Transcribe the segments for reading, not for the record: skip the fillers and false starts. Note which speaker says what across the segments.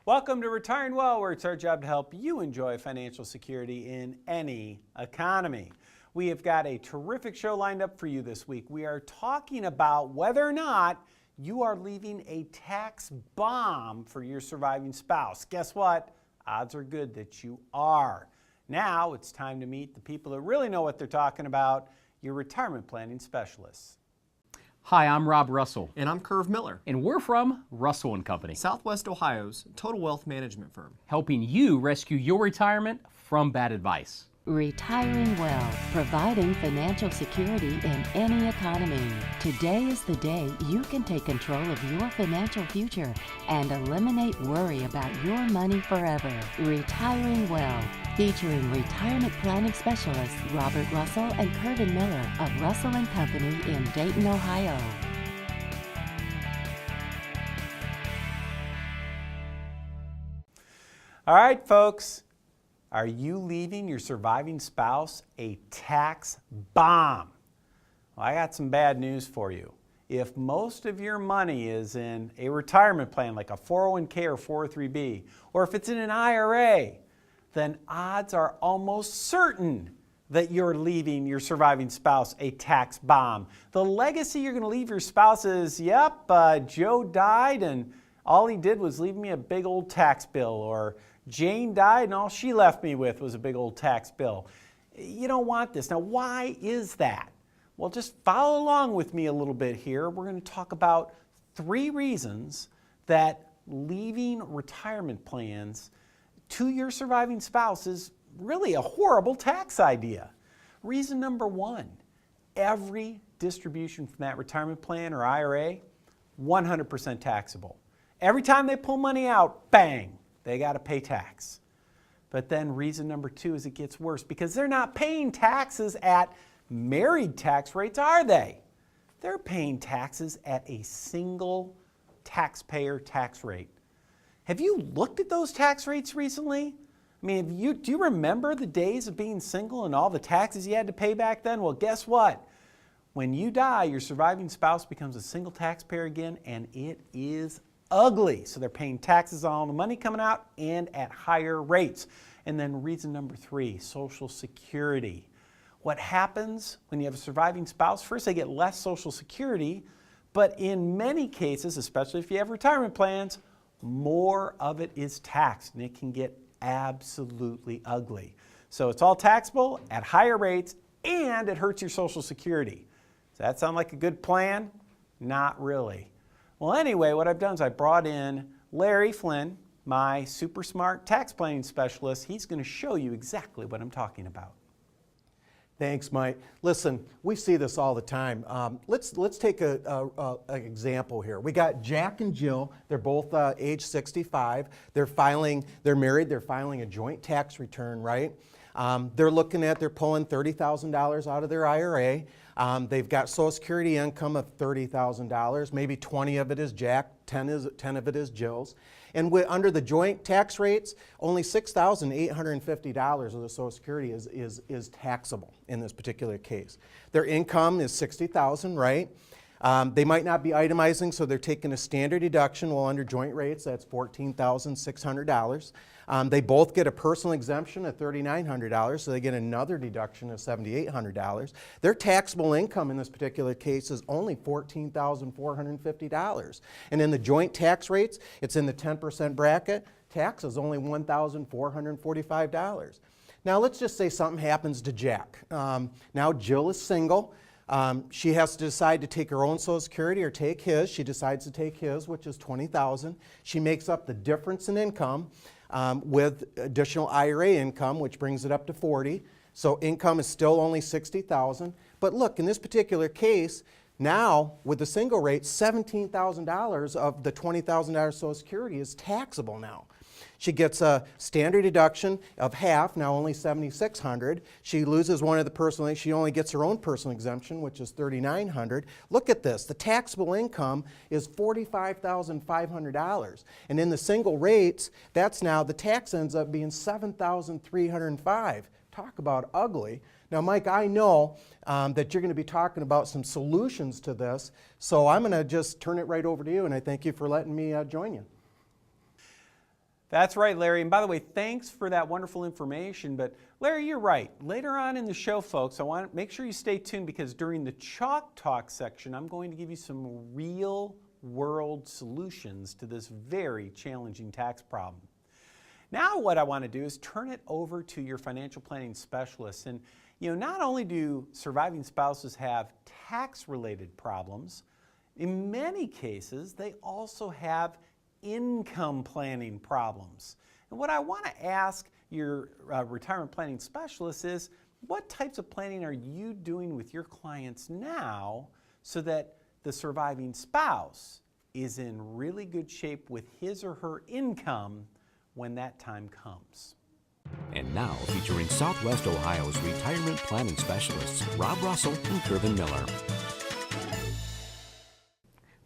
Speaker 1: Welcome to Retiring Well, where it's our job to help you enjoy financial security in any economy. We have got a terrific show lined up for you this week. We are talking about whether or not you are leaving a tax bomb for your surviving spouse. Guess what? Odds are good that you are. Now it's time to meet the people that really know what they're talking about, your retirement planning specialists.
Speaker 2: Hi, I'm Rob Russell.
Speaker 3: And I'm Curve Miller.
Speaker 2: And we're from Russell & Company,
Speaker 3: Southwest Ohio's total wealth management firm,
Speaker 2: helping you rescue your retirement from bad advice.
Speaker 4: Retiring well, providing financial security in any economy. Today is the day you can take control of your financial future and eliminate worry about your money forever. Retiring well, featuring retirement planning specialists Robert Russell and Curvin Miller of Russell & Company in Dayton, Ohio.
Speaker 1: All right, folks. Are you leaving your surviving spouse a tax bomb? Well, I got some bad news for you. If most of your money is in a retirement plan like a 401k or 403b, or if it's in an IRA, then odds are almost certain that you're leaving your surviving spouse a tax bomb. The legacy you're going to leave your spouse is, yep, Joe died and all he did was leave me a big old tax bill, or Jane died and all she left me with was a big old tax bill. You don't want this. Now, why is that? Well, just follow along with me a little bit here. We're going to talk about 3 reasons that leaving retirement plans to your surviving spouse is really a horrible tax idea. Reason number 1, every distribution from that retirement plan or IRA, 100% taxable. Every time they pull money out, bang, they got to pay tax. But then reason number 2 is it gets worse because they're not paying taxes at married tax rates, are they? They're paying taxes at a single taxpayer tax rate. Have you looked at those tax rates recently? I mean, do you remember the days of being single and all the taxes you had to pay back then? Well, guess what? When you die, your surviving spouse becomes a single taxpayer again, and it is ugly. So they're paying taxes on all the money coming out and at higher rates. And then reason number 3, Social Security. What happens when you have a surviving spouse? First, they get less Social Security, but in many cases, especially if you have retirement plans, more of it is taxed, and it can get absolutely ugly. So it's all taxable at higher rates, and it hurts your Social Security. Does that sound like a good plan? Not really. Well, anyway, what I've done is I brought in Larry Flynn, my super smart tax planning specialist. He's going to show you exactly what I'm talking about.
Speaker 5: Thanks, Mike. Listen, we see this all the time. Let's take an example here. We got Jack and Jill. They're both age 65. They're married. They're filing a joint tax return, right? They're pulling $30,000 out of their IRA. They've got Social Security income of $30,000. Maybe 20 of it is Jack, 10 of it is Jill's. And under the joint tax rates, only $6,850 of the Social Security is taxable in this particular case. Their income is $60,000, right? They might not be itemizing, so they're taking a standard deduction. Well, under joint rates, that's $14,600. They both get a personal exemption of $3,900, so they get another deduction of $7,800. Their taxable income in this particular case is only $14,450. And in the joint tax rates, it's in the 10% bracket. Tax is only $1,445. Now, let's just say something happens to Jack. Now, Jill is single. She has to decide to take her own Social Security or take his. She decides to take his, which is $20,000. She makes up the difference in income with additional IRA income, which brings it up to $40,000. So income is still only $60,000. But look, in this particular case, now with the single rate, $17,000 of the $20,000 Social Security is taxable now. She gets a standard deduction of half, now only $7,600. She loses one of the personal, she only gets her own personal exemption, which is $3,900. Look at this, the taxable income is $45,500. And in the single rates, that's now, the tax ends up being $7,305. Talk about ugly. Now, Mike, I know that you're going to be talking about some solutions to this, so I'm going to just turn it right over to you, and I thank you for letting me join you.
Speaker 1: That's right, Larry. And by the way, thanks for that wonderful information. But Larry, you're right. Later on in the show, folks, I want to make sure you stay tuned because during the Chalk Talk section, I'm going to give you some real world solutions to this very challenging tax problem. Now what I want to do is turn it over to your financial planning specialist. And not only do surviving spouses have tax-related problems, in many cases, they also have income planning problems. And what I want to ask your retirement planning specialist is, what types of planning are you doing with your clients now so that the surviving spouse is in really good shape with his or her income when that time comes?
Speaker 6: And now featuring Southwest Ohio's retirement planning specialists, Rob Russell and Kervin Miller.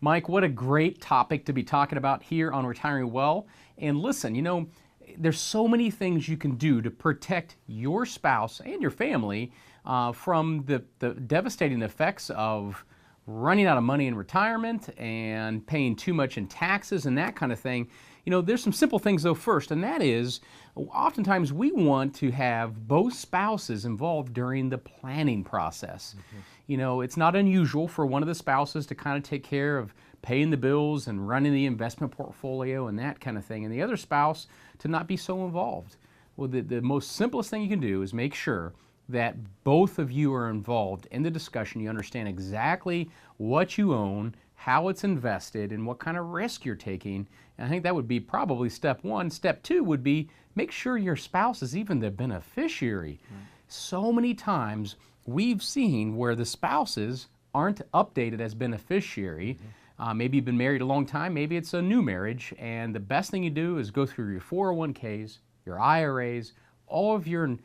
Speaker 2: Mike, what a great topic to be talking about here on Retiring Well. And listen, there's so many things you can do to protect your spouse and your family from the devastating effects of running out of money in retirement and paying too much in taxes and that kind of thing. There's some simple things though first, and that is oftentimes we want to have both spouses involved during the planning process. It's not unusual for one of the spouses to kind of take care of paying the bills and running the investment portfolio and that kind of thing, and the other spouse to not be so involved. Well, the most simplest thing you can do is make sure that both of you are involved in the discussion. You understand exactly what you own, how it's invested, and what kind of risk you're taking. And I think that would be probably step one. Step two would be make sure your spouse is even the beneficiary. So many times we've seen where the spouses aren't updated as beneficiary. Maybe you've been married a long time, maybe it's a new marriage, and the best thing you do is go through your 401ks, your IRAs, all of your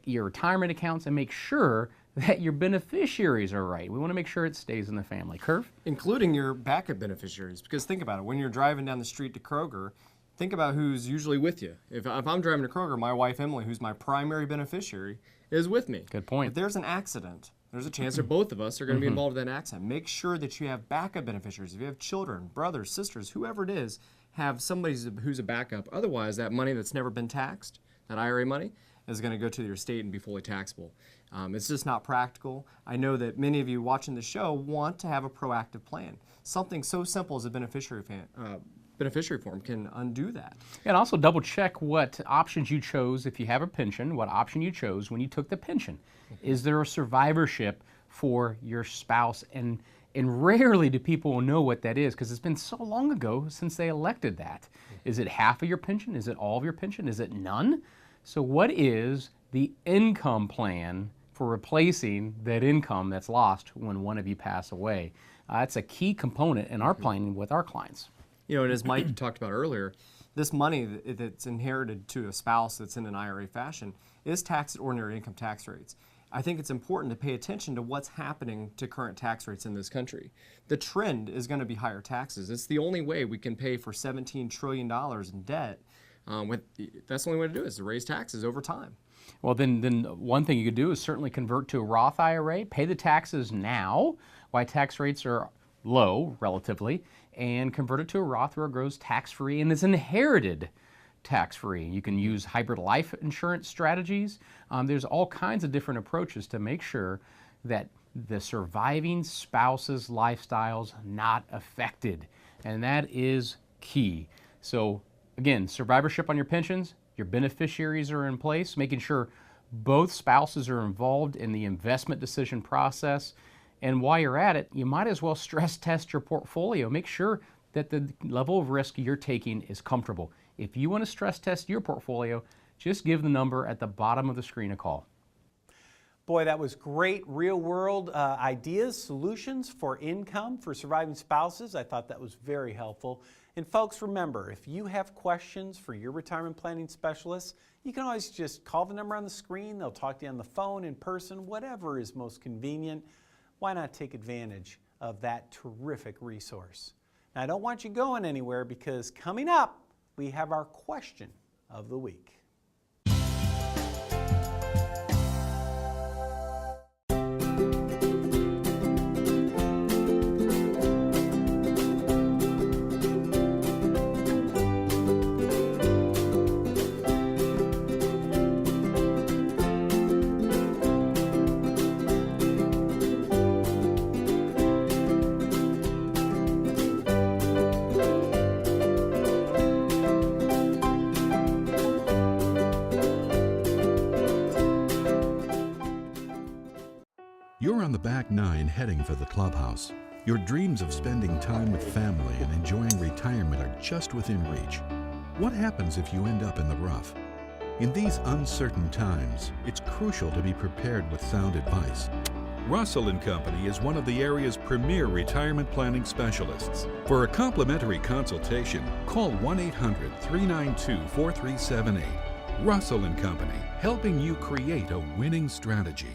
Speaker 2: retirement accounts, and make sure that your beneficiaries are right. We want to make sure it stays in the family. Curve?
Speaker 3: Including your backup beneficiaries, because think about it. When you're driving down the street to Kroger, think about who's usually with you. If I'm driving to Kroger, my wife Emily, who's my primary beneficiary, is with me.
Speaker 2: Good point.
Speaker 3: If there's an accident, there's a chance that both of us are going to be involved in that accident. Make sure that you have backup beneficiaries. If you have children, brothers, sisters, whoever it is, have somebody who's a backup. Otherwise, that money that's never been taxed, that IRA money, is going to go to your estate and be fully taxable. It's just not practical. I know that many of you watching the show want to have a proactive plan. Something so simple as a beneficiary form can undo that.
Speaker 2: And also double check what options you chose if you have a pension, what option you chose when you took the pension. Is there a survivorship for your spouse? And rarely do people know what that is because it's been so long ago since they elected that. Is it half of your pension? Is it all of your pension? Is it none? So what is the income plan for replacing that income that's lost when one of you pass away? That's a key component in our planning with our clients.
Speaker 3: And as Mike talked about earlier, this money that's inherited to a spouse that's in an IRA fashion is taxed at ordinary income tax rates. I think it's important to pay attention to what's happening to current tax rates in this country. The trend is going to be higher taxes. It's the only way we can pay for $17 trillion in debt. That's the only way to do it, is to raise taxes over time.
Speaker 2: Well, then one thing you could do is certainly convert to a Roth IRA, pay the taxes now, while tax rates are low relatively, and convert it to a Roth where it grows tax-free and is inherited tax-free. You can use hybrid life insurance strategies. There's all kinds of different approaches to make sure that the surviving spouse's lifestyle's not affected, and that is key. So again, survivorship on your pensions, your beneficiaries are in place, making sure both spouses are involved in the investment decision process. And while you're at it, you might as well stress test your portfolio. Make sure that the level of risk you're taking is comfortable. If you want to stress test your portfolio, just give the number at the bottom of the screen a call.
Speaker 1: Boy, that was great real-world ideas, solutions for income for surviving spouses. I thought that was very helpful. And folks, remember, if you have questions for your retirement planning specialist, you can always just call the number on the screen. They'll talk to you on the phone, in person, whatever is most convenient. Why not take advantage of that terrific resource? Now, I don't want you going anywhere because coming up, we have our question of the week.
Speaker 7: on the back nine heading for the clubhouse. Your dreams of spending time with family and enjoying retirement are just within reach. What happens if you end up in the rough? In these uncertain times, it's crucial to be prepared with sound advice. Russell & Company is one of the area's premier retirement planning specialists. For a complimentary consultation, call 1-800-392-4378. Russell & Company, helping you create a winning strategy.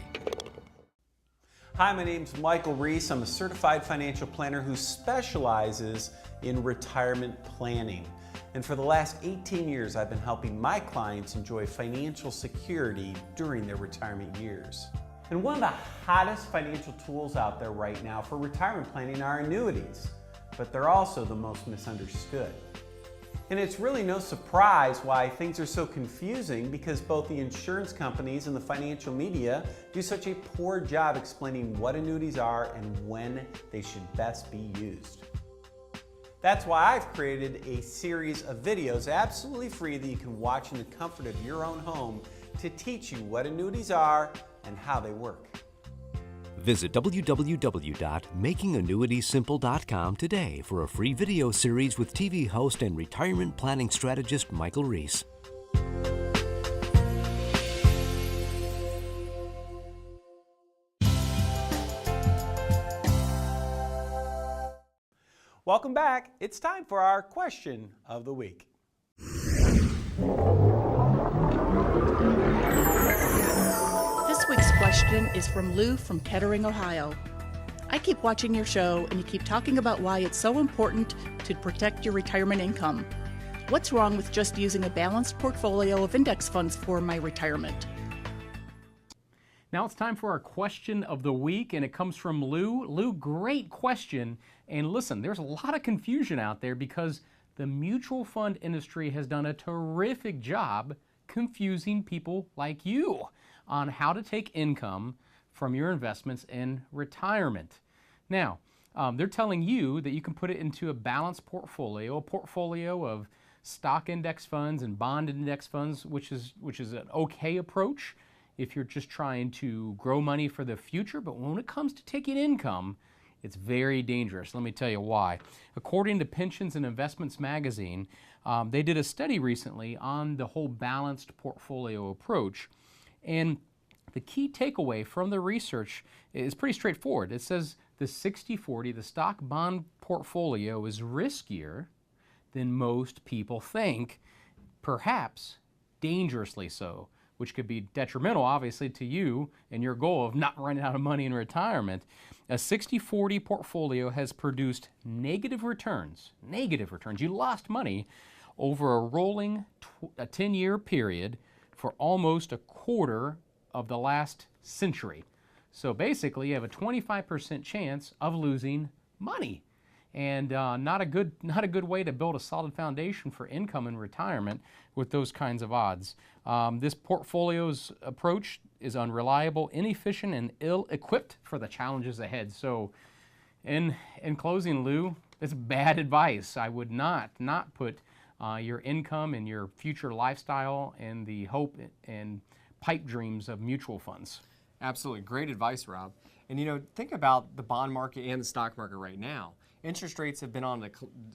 Speaker 1: Hi, my name's Michael Reese. I'm a certified financial planner who specializes in retirement planning. And for the last 18 years, I've been helping my clients enjoy financial security during their retirement years. And one of the hottest financial tools out there right now for retirement planning are annuities, but they're also the most misunderstood. And it's really no surprise why things are so confusing, because both the insurance companies and the financial media do such a poor job explaining what annuities are and when they should best be used. That's why I've created a series of videos absolutely free that you can watch in the comfort of your own home to teach you what annuities are and how they work.
Speaker 6: Visit www.makingannuitiessimple.com today for a free video series with TV host and retirement planning strategist Michael Reese.
Speaker 1: Welcome back. It's time for our question of the week.
Speaker 8: This week's question is from Lou from Kettering, Ohio. I keep watching your show and you keep talking about why it's so important to protect your retirement income. What's wrong with just using a balanced portfolio of index funds for my retirement?
Speaker 2: Now it's time for our question of the week, and it comes from Lou. Lou, great question. And listen, there's a lot of confusion out there because the mutual fund industry has done a terrific job confusing people like you on how to take income from your investments in retirement. Now, they're telling you that you can put it into a balanced portfolio, a portfolio of stock index funds and bond index funds, which is an okay approach if you're just trying to grow money for the future. But when it comes to taking income, it's very dangerous. Let me tell you why. According to Pensions and Investments magazine, they did a study recently on the whole balanced portfolio approach. And the key takeaway from the research is pretty straightforward. It says the 60-40, the stock bond portfolio, is riskier than most people think, perhaps dangerously so, which could be detrimental, obviously, to you and your goal of not running out of money in retirement. A 60-40 portfolio has produced negative returns. You lost money over a rolling 10-year period for almost a quarter of the last century. So basically, you have a 25% chance of losing money. And not a good way to build a solid foundation for income in retirement with those kinds of odds. This portfolio's approach is unreliable, inefficient, and ill-equipped for the challenges ahead. So in closing, Lou, that's bad advice. I would not put your income and your future lifestyle and the hope and pipe dreams of mutual funds.
Speaker 3: Absolutely. Great advice, Rob. And think about the bond market and the stock market right now. Interest rates have been on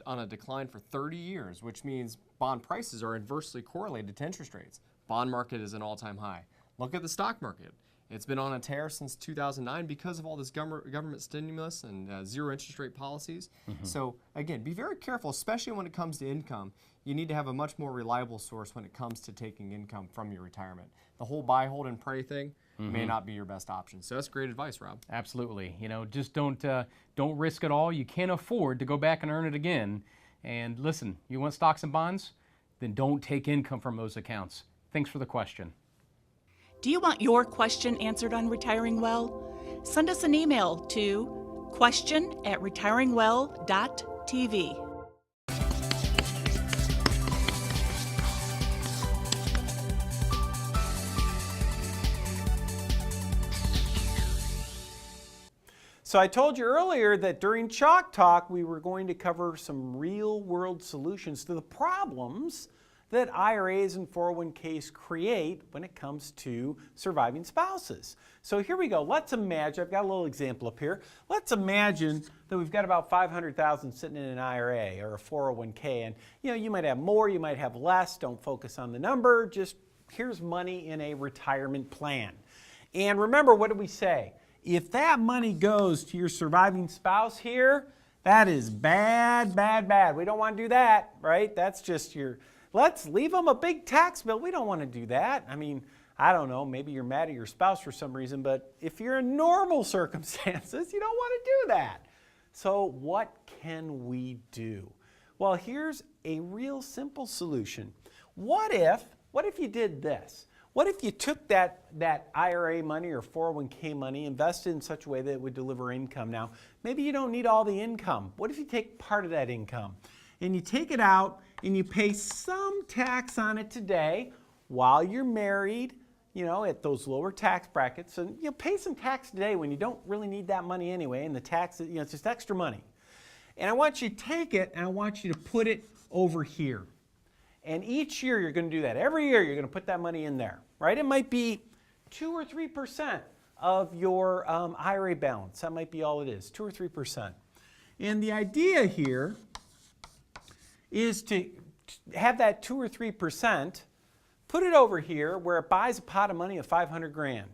Speaker 3: a decline for 30 years, which means bond prices are inversely correlated to interest rates. Bond market is an all-time high. Look at the stock market. It's been on a tear since 2009 because of all this government stimulus and zero interest rate policies. So again, be very careful, especially when it comes to income. You need to have a much more reliable source when it comes to taking income from your retirement. The whole buy, hold, and pray thing may not be your best option. So that's great advice, Rob.
Speaker 2: Absolutely. Just don't risk it all. You can't afford to go back and earn it again. And listen, you want stocks and bonds? Then don't take income from those accounts. Thanks for the question.
Speaker 8: Do you want your question answered on Retiring Well? Send us an email to question@retiringwell.tv.
Speaker 1: So I told you earlier that during Chalk Talk we were going to cover some real-world solutions to the problems that IRAs and 401ks create when it comes to surviving spouses. So here we go. Let's imagine, I've got a little example up here. Let's imagine that we've got about $500,000 sitting in an IRA or a 401k, and you might have more, you might have less. Don't focus on the number. Just here's money in a retirement plan. And remember, what did we say? If that money goes to your surviving spouse here, that is bad, bad, bad. We don't want to do that, right? That's just let's leave them a big tax bill. We don't want to do that. I mean, I don't know, maybe you're mad at your spouse for some reason, but if you're in normal circumstances, you don't want to do that. So what can we do? Well, here's a real simple solution. What if you did this? What if you took that IRA money or 401k money, invested in such a way that it would deliver income? Now, maybe you don't need all the income. What if you take part of that income and you take it out and you pay some tax on it today while you're married, at those lower tax brackets, and pay some tax today when you don't really need that money anyway, and the tax, it's just extra money. And I want you to take it and I want you to put it over here. And each year you're going to do that. Every year you're going to put that money in there, right? It might be 2 or 3% of your IRA balance. That might be all it is, 2 or 3%. And the idea here is to have that 2 or 3%, put it over here where it buys a pot of money of 500 grand.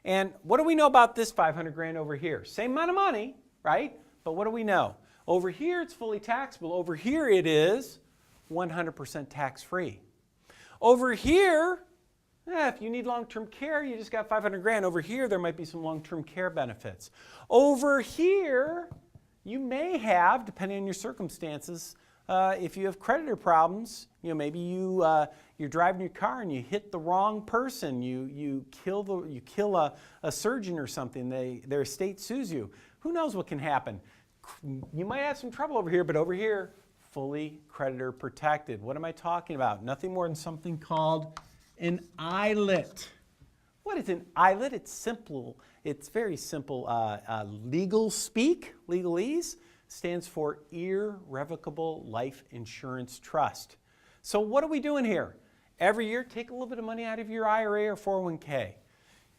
Speaker 1: And what do we know about this 500 grand over here? Same amount of money, right? But what do we know? Over here it's fully taxable. Over here it is 100% tax-free. Over here, if you need long-term care, you just got 500 grand. Over here, there might be some long-term care benefits. Over here, you may have, depending on your circumstances, if you have creditor problems, maybe you're driving your car and you hit the wrong person, you kill a surgeon or something, their estate sues you. Who knows what can happen? You might have some trouble over here, but over here, fully creditor protected. What am I talking about? Nothing more than something called an ILIT. What is an ILIT? It's simple. It's very simple. Legal speak, legalese, stands for Irrevocable Life Insurance Trust. So what are we doing here? Every year, take a little bit of money out of your IRA or 401k.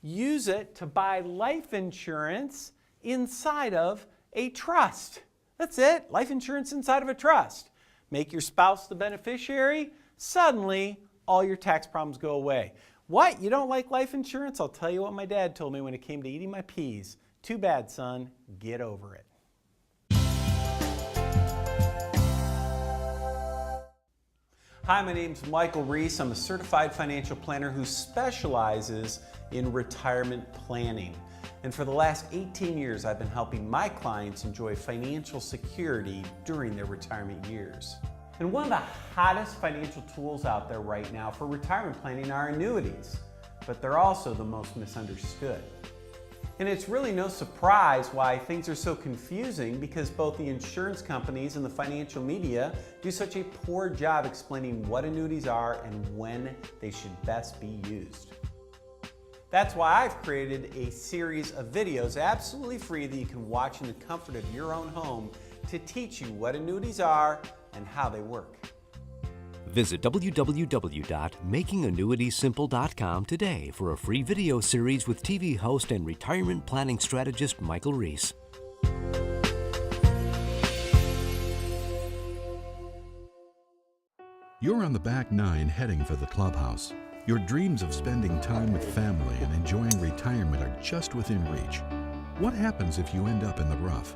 Speaker 1: Use it to buy life insurance inside of a trust. That's it, life insurance inside of a trust. Make your spouse the beneficiary, suddenly all your tax problems go away. What, you don't like life insurance? I'll tell you what my dad told me when it came to eating my peas. Too bad, son, get over it. Hi, my name's Michael Reese. I'm a certified financial planner who specializes in retirement planning. And for the last 18 years, I've been helping my clients enjoy financial security during their retirement years. And one of the hottest financial tools out there right now for retirement planning are annuities, but they're also the most misunderstood. And it's really no surprise why things are so confusing, because both the insurance companies and the financial media do such a poor job explaining what annuities are and when they should best be used. That's why I've created a series of videos absolutely free that you can watch in the comfort of your own home to teach you what annuities are and how they work.
Speaker 6: Visit www.makingannuitiessimple.com today for a free video series with TV host and retirement planning strategist Michael Reese.
Speaker 7: You're on the back nine heading for the clubhouse. Your dreams of spending time with family and enjoying retirement are just within reach. What happens if you end up in the rough?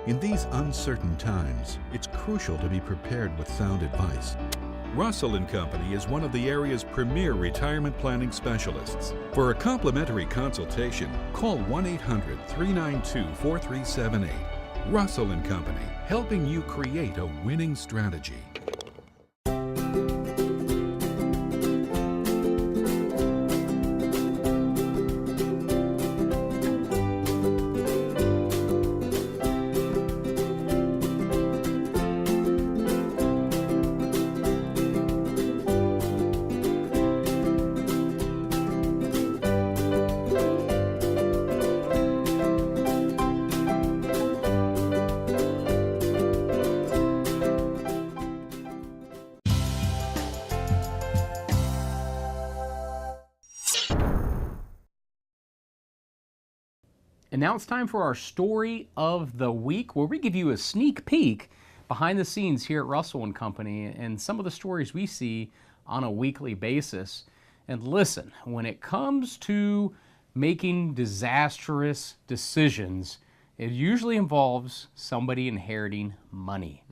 Speaker 7: In these uncertain times, it's crucial to be prepared with sound advice. Russell & Company is one of the area's premier retirement planning specialists. For a complimentary consultation, call 1-800-392-4378. Russell & Company, helping you create a winning strategy.
Speaker 2: And now it's time for our story of the week, where we give you a sneak peek behind the scenes here at Russell and Company and some of the stories we see on a weekly basis. And listen, when it comes to making disastrous decisions, it usually involves somebody inheriting money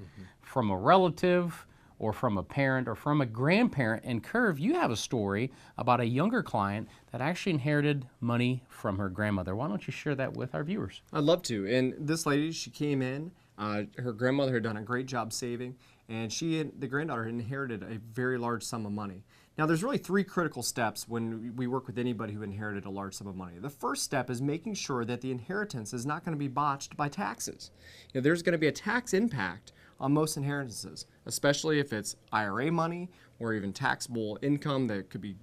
Speaker 2: from a relative or from a parent or from a grandparent. And Curve, you have a story about a younger client that actually inherited money from her grandmother. Why don't you share that with our viewers?
Speaker 3: I'd love to. And this lady, she came in, her grandmother had done a great job saving, and the granddaughter had inherited a very large sum of money. Now, there's really 3 critical steps when we work with anybody who inherited a large sum of money. The first step is making sure that the inheritance is not going to be botched by taxes. There's going to be a tax impact on most inheritances, especially if it's IRA money or even taxable income that could be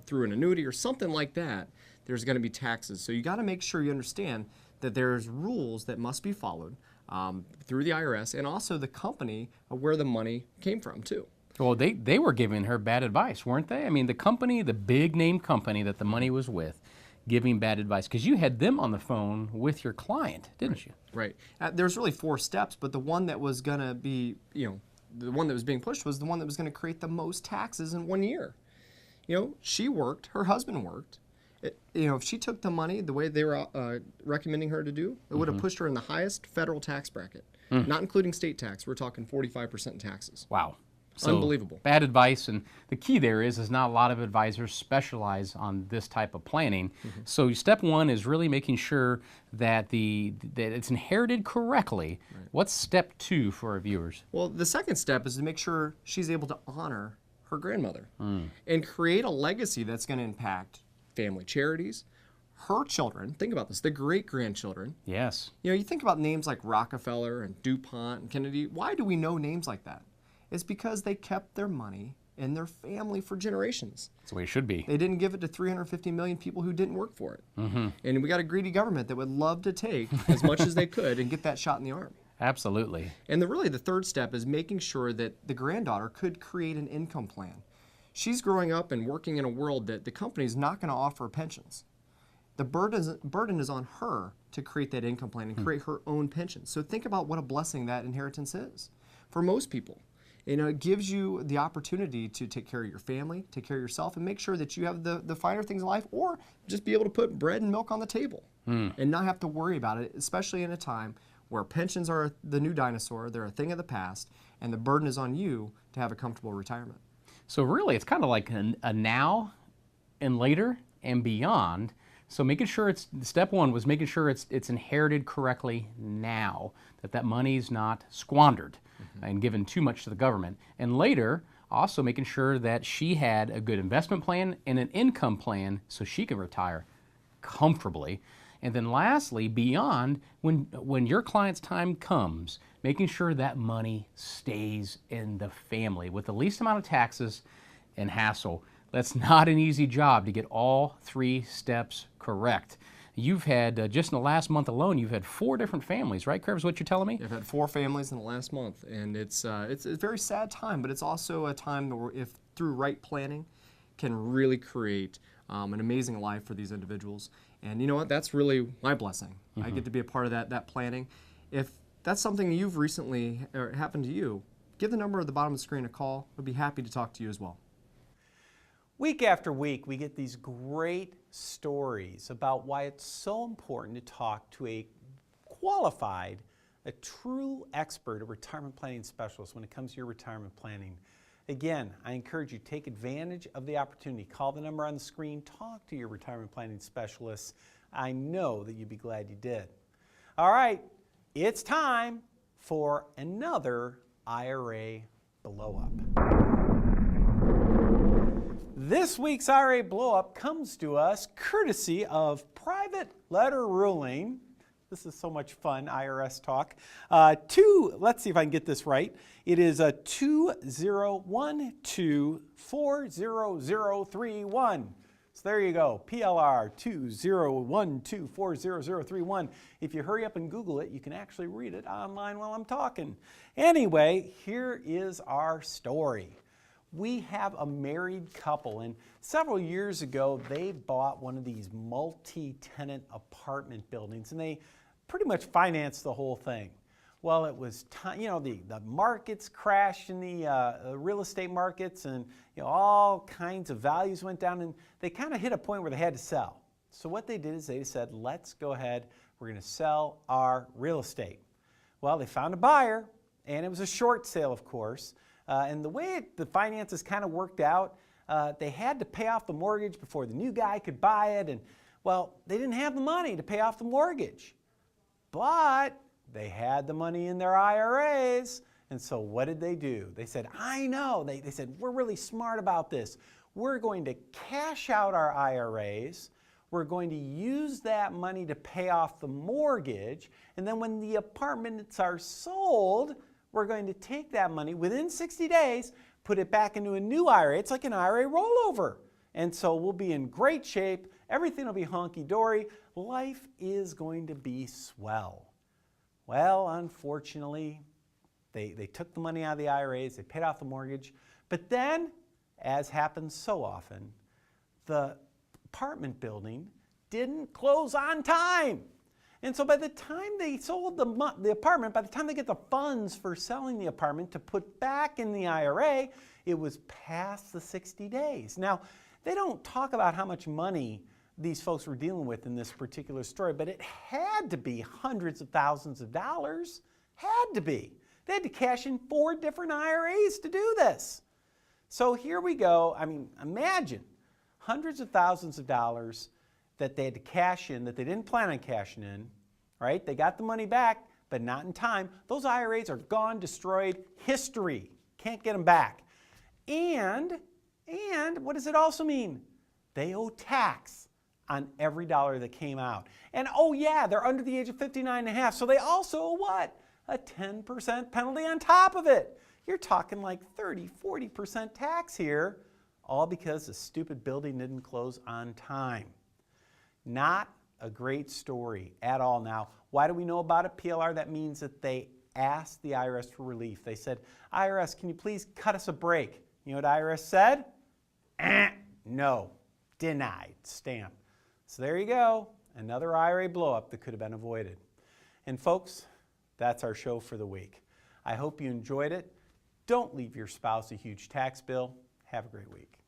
Speaker 3: through an annuity or something like that. There's going to be taxes. So you got to make sure you understand that there's rules that must be followed through the IRS and also the company of where the money came from too.
Speaker 2: Well, they were giving her bad advice, weren't they? I mean, the company, the big name company that the money was with, giving bad advice, because you had them on the phone with your client, didn't you?
Speaker 3: Right. There's really 4 steps, but the one that was going to be, the one that was being pushed was the one that was going to create the most taxes in 1 year. She worked, her husband worked. If she took the money the way they were recommending her to do, it would have pushed her in the highest federal tax bracket, not including state tax. We're talking 45% in taxes.
Speaker 2: Wow. So
Speaker 3: unbelievable.
Speaker 2: Bad advice, and the key there is not a lot of advisors specialize on this type of planning. So step 1 is really making sure that that it's inherited correctly. Right. What's step 2 for our viewers?
Speaker 3: Well, the second step is to make sure she's able to honor her grandmother and create a legacy that's going to impact family charities, her children. Think about this, the great-grandchildren.
Speaker 2: Yes.
Speaker 3: You think about names like Rockefeller and DuPont and Kennedy. Why do we know names like that? It's because they kept their money in their family for generations.
Speaker 2: That's the way it should be.
Speaker 3: They didn't give it to 350 million people who didn't work for it. And we got a greedy government that would love to take as much as they could and get that shot in the arm.
Speaker 2: Absolutely.
Speaker 3: And really the third step is making sure that the granddaughter could create an income plan. She's growing up and working in a world that the company is not going to offer pensions. The burden is on her to create that income plan and create her own pension. So think about what a blessing that inheritance is for most people. It gives you the opportunity to take care of your family, take care of yourself, and make sure that you have the finer things in life, or just be able to put bread and milk on the table and not have to worry about it, especially in a time where pensions are the new dinosaur, they're a thing of the past, and the burden is on you to have a comfortable retirement.
Speaker 2: So really, it's kind of like a now and later and beyond. So making sure step 1 was making sure it's inherited correctly now, that money's not squandered and given too much to the government. And later, also making sure that she had a good investment plan and an income plan so she can retire comfortably. And then lastly, beyond, when your client's time comes, making sure that money stays in the family with the least amount of taxes and hassle. That's not an easy job to get all 3 steps correct. You've had, just in the last month alone, you've had 4 different families, right, Curve, is what you're telling me?
Speaker 3: I've had 4 families in the last month, and it's a very sad time, but it's also a time where, if through right planning, can really create an amazing life for these individuals. And you know what? That's really my blessing. I get to be a part of that planning. If that's something you've recently or happened to you, give the number at the bottom of the screen a call. We'd be happy to talk to you as well.
Speaker 1: Week after week, we get these great stories about why it's so important to talk to a qualified, a true expert, a retirement planning specialist when it comes to your retirement planning. Again, I encourage you to take advantage of the opportunity. Call the number on the screen, talk to your retirement planning specialist. I know that you'd be glad you did. All right, it's time for another IRA blow-up. This week's IRA blow-up comes to us courtesy of Private Letter Ruling. This is so much fun, IRS talk. Let's see if I can get this right. It is a 2012400031. So there you go, PLR 2012400031. If you hurry up and Google it, you can actually read it online while I'm talking. Anyway, here is our story. We have a married couple, and several years ago, they bought one of these multi-tenant apartment buildings, and they pretty much financed the whole thing. Well, it was time, the markets crashed in the real estate markets, and all kinds of values went down, and they kind of hit a point where they had to sell. So what they did is they said, let's go ahead, we're going to sell our real estate. Well, they found a buyer, and it was a short sale, of course. And the way the finances kind of worked out, they had to pay off the mortgage before the new guy could buy it. And, well, they didn't have the money to pay off the mortgage. But they had the money in their IRAs. And so what did they do? They said, I know. They said, we're really smart about this. We're going to cash out our IRAs. We're going to use that money to pay off the mortgage. And then when the apartments are sold, we're going to take that money within 60 days, put it back into a new IRA. It's like an IRA rollover. And so we'll be in great shape. Everything will be honky-dory. Life is going to be swell. Well, unfortunately, they took the money out of the IRAs. They paid off the mortgage. But then, as happens so often, the apartment building didn't close on time. And so by the time they sold the apartment, by the time they get the funds for selling the apartment to put back in the IRA, it was past the 60 days. Now, they don't talk about how much money these folks were dealing with in this particular story, but it had to be hundreds of thousands of dollars. Had to be. They had to cash in 4 different IRAs to do this. So here we go. I mean, imagine hundreds of thousands of dollars that they had to cash in, that they didn't plan on cashing in, right? They got the money back, but not in time. Those IRAs are gone, destroyed, history. Can't get them back. And what does it also mean? They owe tax on every dollar that came out. And oh yeah, they're under the age of 59 and a half, so they also owe what? A 10% penalty on top of it. You're talking like 30, 40% tax here, all because the stupid building didn't close on time. Not a great story at all. Now, why do we know about it? PLR, that means that they asked the IRS for relief. They said, IRS, can you please cut us a break? You know what IRS said? No, denied, stamp. So there you go, another IRA blow-up that could have been avoided. And folks, that's our show for the week. I hope you enjoyed it. Don't leave your spouse a huge tax bill. Have a great week.